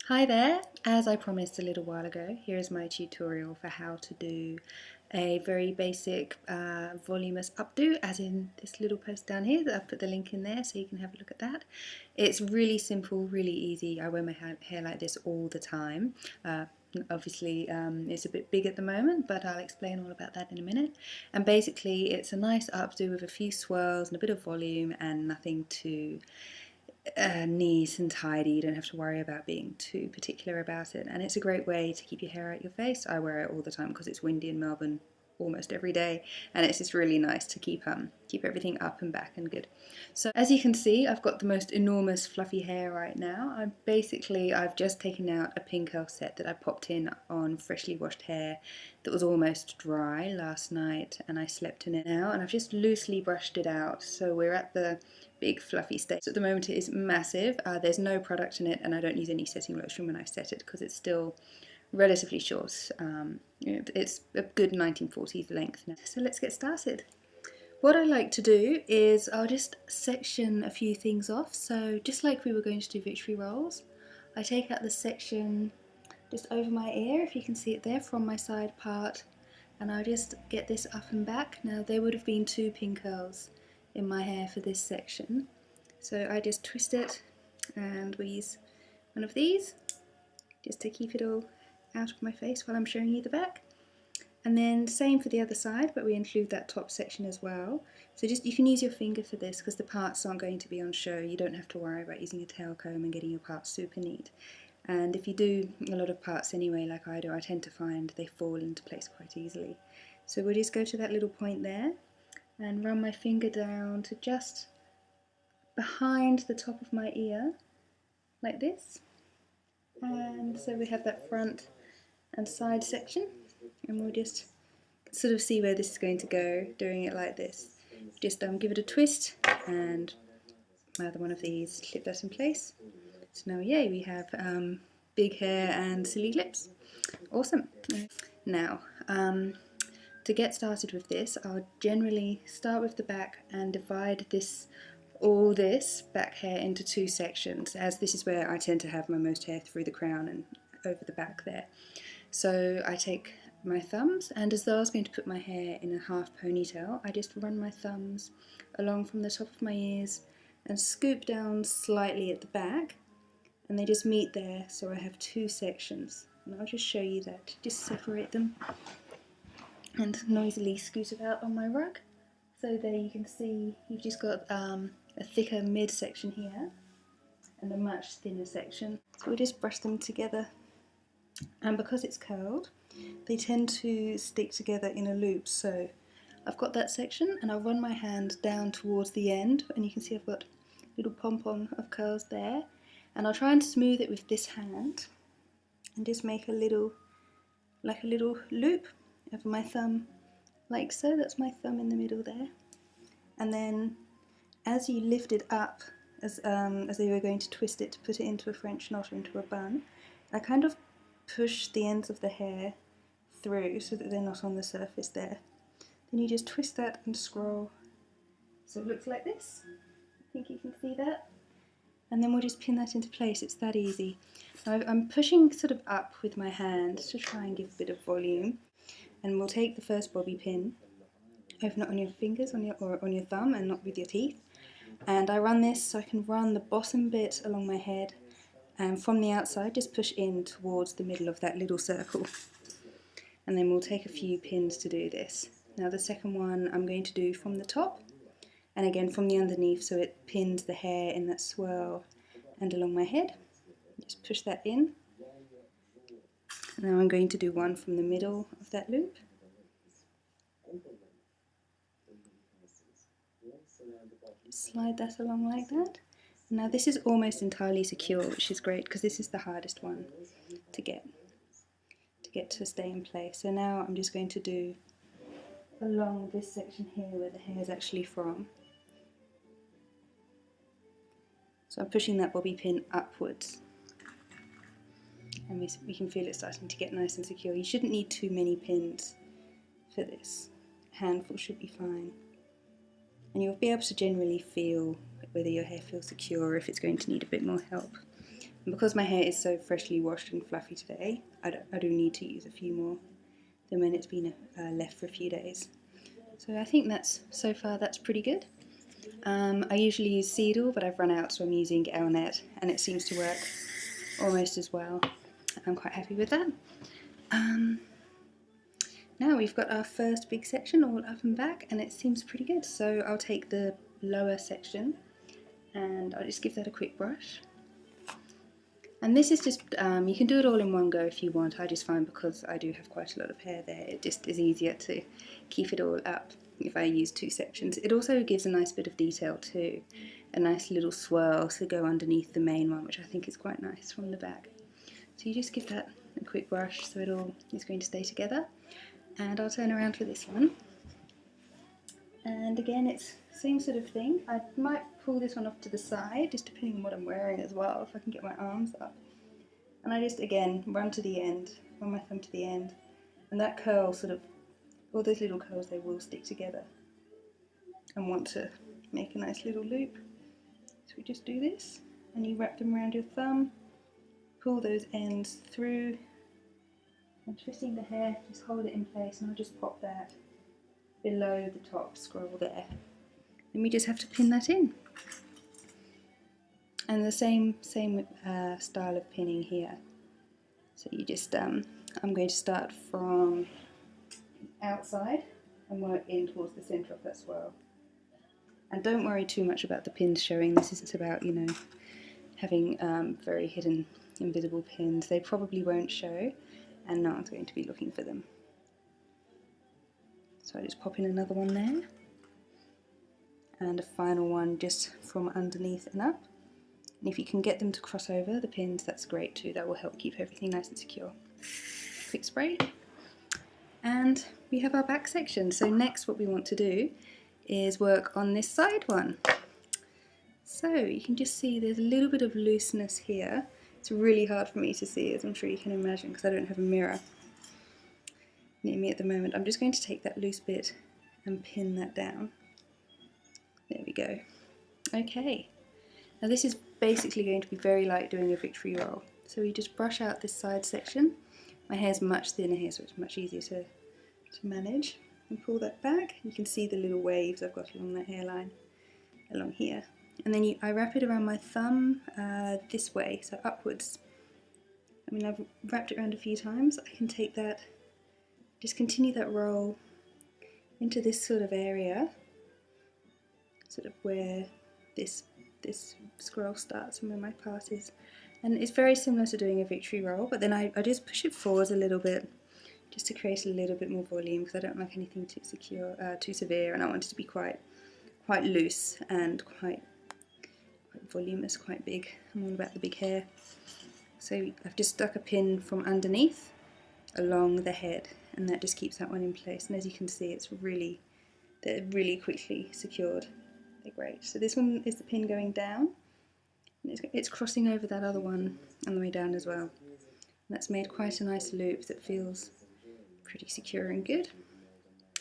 Hi there! As I promised a little while ago, here is my tutorial for how to do a very basic voluminous updo, as in this little post down here. I've put the link in there so you can have a look at that. It's really simple, really easy. I wear my hair like this all the time. Obviously it's a bit big at the moment, but I'll explain all about that in a minute. And basically it's a nice updo with a few swirls and a bit of volume and nothing too neat and tidy. You don't have to worry about being too particular about it, and it's a great way to keep your hair out your face. I wear it all the time because it's windy in Melbourne almost every day, and it's just really nice to keep everything up and back and good. So as you can see, I've got the most enormous fluffy hair right now. I've just taken out a pin curl set that I popped in on freshly washed hair that was almost dry last night, and I slept in it now, and I've just loosely brushed it out. So we're at the big fluffy stage. So at the moment it is massive. There's no product in it, and I don't use any setting lotion when I set it because it's still relatively short. It's a good 1940s length now. So let's get started. What I like to do is I'll just section a few things off. So just like we were going to do victory rolls, I take out the section just over my ear, if you can see it there, from my side part, and I'll just get this up and back. Now there would have been 2 pin curls in my hair for this section, so I just twist it, and we use one of these just to keep it all out of my face while I'm showing you the back. And then same for the other side, but we include that top section as well. So just, you can use your finger for this because the parts aren't going to be on show. You don't have to worry about using a tail comb and getting your parts super neat. And if you do a lot of parts anyway, like I do, I tend to find they fall into place quite easily. So we'll just go to that little point there and run my finger down to just behind the top of my ear, like this. And so we have that front and side section, and we'll just sort of see where this is going to go doing it like this. Just give it a twist, and either one of these, clip that in place. So now, yay, we have big hair and silly lips. Awesome. Now, to get started with this, I'll generally start with the back and divide all this back hair into 2 sections, as this is where I tend to have my most hair through the crown and over the back there. So I take my thumbs, and as though I was going to put my hair in a half ponytail, I just run my thumbs along from the top of my ears and scoop down slightly at the back, and they just meet there, so I have 2 sections. And I'll just show you that. Just separate them and noisily scoot about on my rug. So there you can see you've just got a thicker mid section here and a much thinner section. So we'll just brush them together, and because it's curled, they tend to stick together in a loop. So I've got that section, and I'll run my hand down towards the end, and you can see I've got a little pom-pom of curls there, and I'll try and smooth it with this hand and just make a little loop over my thumb, like so. That's my thumb in the middle there. And then as you lift it up, as they were going to twist it to put it into a French knot or into a bun, I kind of push the ends of the hair through so that they're not on the surface there. Then you just twist that and scroll so it looks like this. I think you can see that. And then we'll just pin that into place. It's that easy. Now I'm pushing sort of up with my hand to try and give a bit of volume, and we'll take the first bobby pin, open it on your fingers or on your thumb and not with your teeth, and I run this so I can run the bottom bit along my head, and from the outside just push in towards the middle of that little circle. And then we'll take a few pins to do this. Now the second one I'm going to do from the top, and again from the underneath, so it pins the hair in that swirl and along my head. Just push that in. Now I'm going to do one from the middle of that loop. Slide that along like that. Now this is almost entirely secure, which is great because this is the hardest one to get to stay in place. So now I'm just going to do along this section here where the hair is actually from. So I'm pushing that bobby pin upwards, and we can feel it starting to get nice and secure. You shouldn't need too many pins for this. A handful should be fine. And you'll be able to generally feel whether your hair feels secure or if it's going to need a bit more help. And because my hair is so freshly washed and fluffy today, I do need to use a few more than when it's been left for a few days. So I think so far that's pretty good. I usually use Seedle, but I've run out, so I'm using Elnet, and it seems to work almost as well. I'm quite happy with that. Now we've got our first big section all up and back, and it seems pretty good. So I'll take the lower section and I'll just give that a quick brush. And this is just, you can do it all in one go if you want. I just find because I do have quite a lot of hair there, it just is easier to keep it all up if I use two sections. It also gives a nice bit of detail too, a nice little swirl to go underneath the main one, which I think is quite nice from the back. So you just give that a quick brush so it all is going to stay together. And I'll turn around for this one. And again, it's the same sort of thing. I might pull this one off to the side, just depending on what I'm wearing as well, if I can get my arms up. And I just, again, run to the end, run my thumb to the end, and that curl sort of, all those little curls, they will stick together and want to make a nice little loop. So we just do this, and you wrap them around your thumb, pull those ends through, and twisting the hair, just hold it in place, and I'll just pop that below the top scroll there. Then we just have to pin that in. And the same style of pinning here. So you just, I'm going to start from outside and work in towards the centre of that swirl. And don't worry too much about the pins showing. This isn't about, you know, having very hidden, invisible pins. They probably won't show, and no one's going to be looking for them. So I just pop in another one there, and a final one just from underneath and up. And if you can get them to cross over the pins, that's great too. That will help keep everything nice and secure. Quick spray. And we have our back section. So next what we want to do is work on this side one. So you can just see there's a little bit of looseness here. It's really hard for me to see, as I'm sure you can imagine, because I don't have a mirror near me at the moment. I'm just going to take that loose bit and pin that down. There we go. Okay, now this is basically going to be very like doing a victory roll. So we just brush out this side section. My hair's much thinner here, so it's much easier to manage. And pull that back. You can see the little waves I've got along that hairline, along here. And then I wrap it around my thumb this way, so upwards. I mean, I've wrapped it around a few times. I can take that, just continue that roll into this sort of area, sort of where this scroll starts and where my pass is. And it's very similar to doing a victory roll, but then I just push it forwards a little bit, just to create a little bit more volume, because I don't like anything too too severe, and I want it to be quite loose and quite voluminous, quite big. I'm all about the big hair. So I've just stuck a pin from underneath along the head, and that just keeps that one in place. And as you can see, they're really quickly secured. They're great. So this one is the pin going down, and it's crossing over that other one on the way down as well. And that's made quite a nice loop that feels pretty secure and good.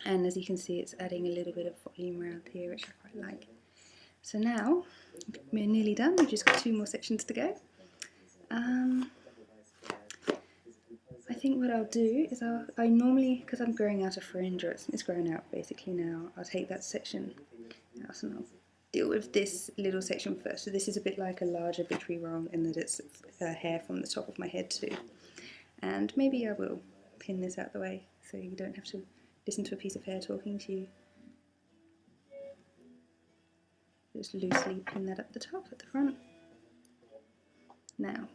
And as you can see, it's adding a little bit of volume around here, which I quite like. So now we're nearly done. We've just got 2 more sections to go. I think what I'll do is I normally, because I'm growing out a fringe, or it's grown out basically now, I'll take that section out and I'll deal with this little section first. So this is a bit like a larger victory roll in that it's hair from the top of my head too. And maybe I will pin this out the way so you don't have to listen to a piece of hair talking to you. Just loosely pin that at the top, at the front. Now,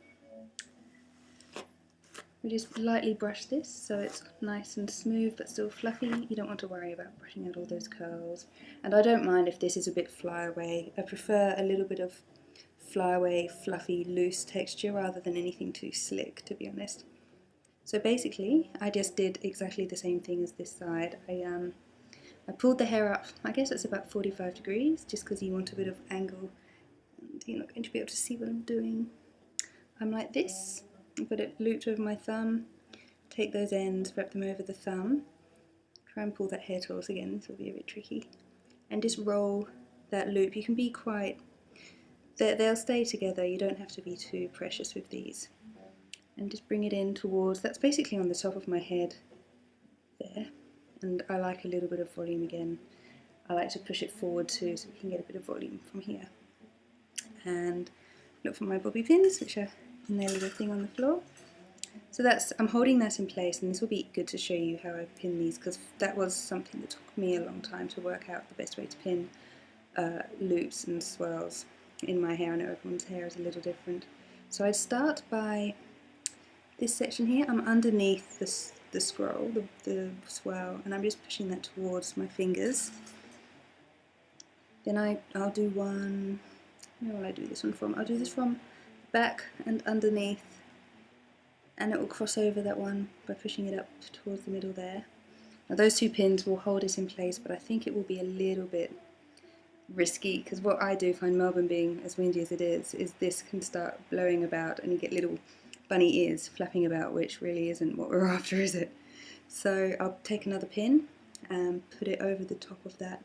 we just lightly brush this so it's nice and smooth but still fluffy. You don't want to worry about brushing out all those curls. And I don't mind if this is a bit flyaway. I prefer a little bit of flyaway, fluffy, loose texture rather than anything too slick, to be honest. So basically, I just did exactly the same thing as this side. I pulled the hair up, I guess it's about 45 degrees, just because you want a bit of angle, and you're not going to be able to see what I'm doing. I'm like this, I've got it looped over my thumb, take those ends, wrap them over the thumb, try and pull that hair towards again, this will be a bit tricky, and just roll that loop. You can be quite, they'll stay together. You don't have to be too precious with these. And just bring it in towards, that's basically on the top of my head there. And I like a little bit of volume again. I like to push it forward too so we can get a bit of volume from here. And look for my bobby pins, which are in their little thing on the floor. So I'm holding that in place, and this will be good to show you how I pin these, because that was something that took me a long time to work out the best way to pin loops and swirls in my hair. I know everyone's hair is a little different. So I'd start by this section here. I'm underneath the scroll, the swirl, and I'm just pushing that towards my fingers. Then I'll do one, where will I do this one from? I'll do this from back and underneath, and it will cross over that one by pushing it up towards the middle there. Now those two pins will hold it in place, but I think it will be a little bit risky, because what I do find, Melbourne being as windy as it is this can start blowing about and you get little bunny ears flapping about, which really isn't what we're after, is it? So I'll take another pin and put it over the top of that,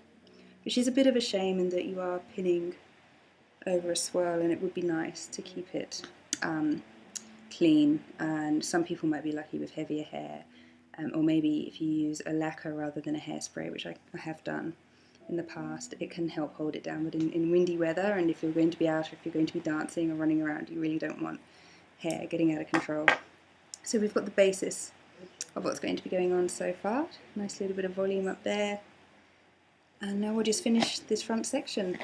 which is a bit of a shame in that you are pinning over a swirl, and it would be nice to keep it clean. And some people might be lucky with heavier hair, or maybe if you use a lacquer rather than a hairspray, which I have done in the past, it can help hold it down. But in windy weather, and if you're going to be out, or if you're going to be dancing or running around, you really don't want hair getting out of control. So we've got the basis of what's going to be going on so far. Nice little bit of volume up there. And now we'll just finish this front section.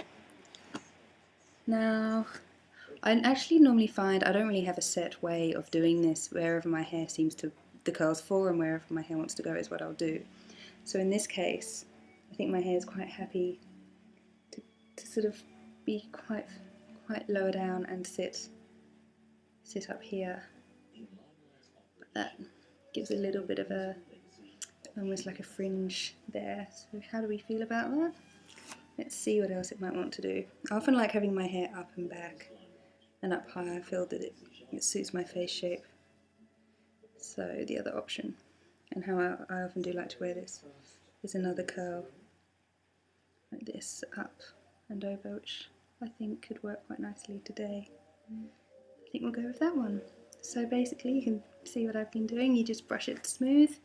Now, I actually normally find I don't really have a set way of doing this. Wherever my hair seems to, the curls fall, and wherever my hair wants to go is what I'll do. So in this case, I think my hair is quite happy to sort of be quite lower down and sit up here. But that gives a little bit of a, almost like a fringe there. So how do we feel about that? Let's see what else it might want to do. I often like having my hair up and back and up high. I feel that it suits my face shape. So the other option, and how I often do like to wear this, is another curl like this, up and over, which I think could work quite nicely today. I think we'll go with that one. So basically, you can see what I've been doing. You just brush it smooth,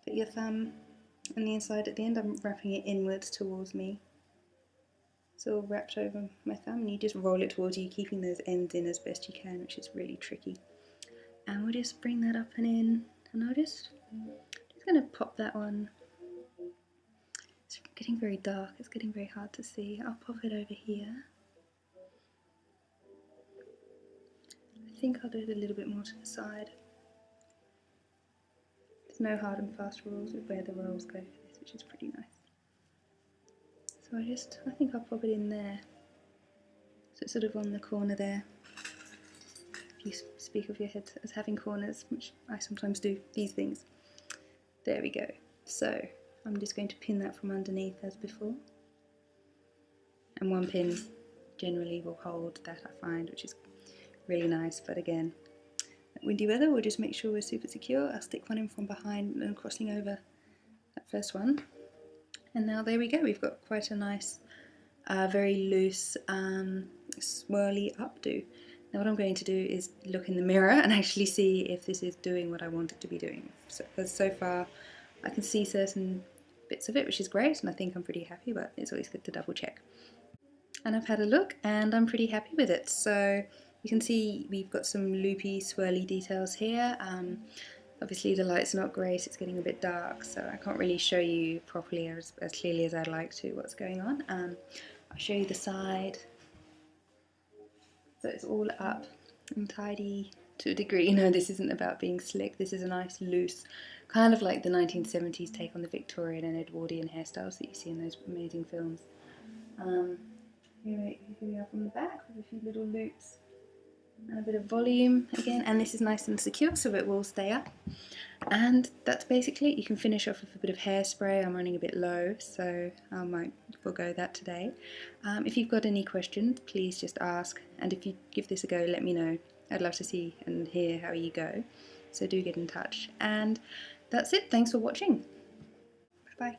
put your thumb on the inside at the end. I'm wrapping it inwards towards me. It's all wrapped over my thumb, and you just roll it towards you, keeping those ends in as best you can, which is really tricky. And we'll just bring that up and in, and I'll just going to pop that one. It's getting very dark, it's getting very hard to see. I'll pop it over here. I think I'll do it a little bit more to the side. There's no hard and fast rules with where the rolls go for this, which is pretty nice. So I think I'll pop it in there. So it's sort of on the corner there. If you speak of your head as having corners, which I sometimes do, these things. There we go. So I'm just going to pin that from underneath as before. And one pin generally will hold that, I find, which is really nice. But again, at windy weather, we'll just make sure we're super secure. I'll stick one in from behind and crossing over that first one. And now there we go, we've got quite a nice, very loose, swirly updo. Now what I'm going to do is look in the mirror and actually see if this is doing what I want it to be doing. So far I can see certain bits of it, which is great, and I think I'm pretty happy, but it's always good to double check. And I've had a look and I'm pretty happy with it. So you can see we've got some loopy, swirly details here. Obviously the light's not great, it's getting a bit dark, so I can't really show you properly as clearly as I'd like to what's going on. I'll show you the side. So it's all up and tidy to a degree. You know, this isn't about being slick, this is a nice loose, kind of like the 1970s take on the Victorian and Edwardian hairstyles that you see in those amazing films. Here we are from the back with a few little loops and a bit of volume again, and this is nice and secure so it will stay up. And that's basically it. You can finish off with a bit of hairspray. I'm running a bit low, so I might forego that today. If you've got any questions, please just ask, and if you give this a go, let me know. I'd love to see and hear how you go, so do get in touch. And that's it. Thanks for watching. Bye.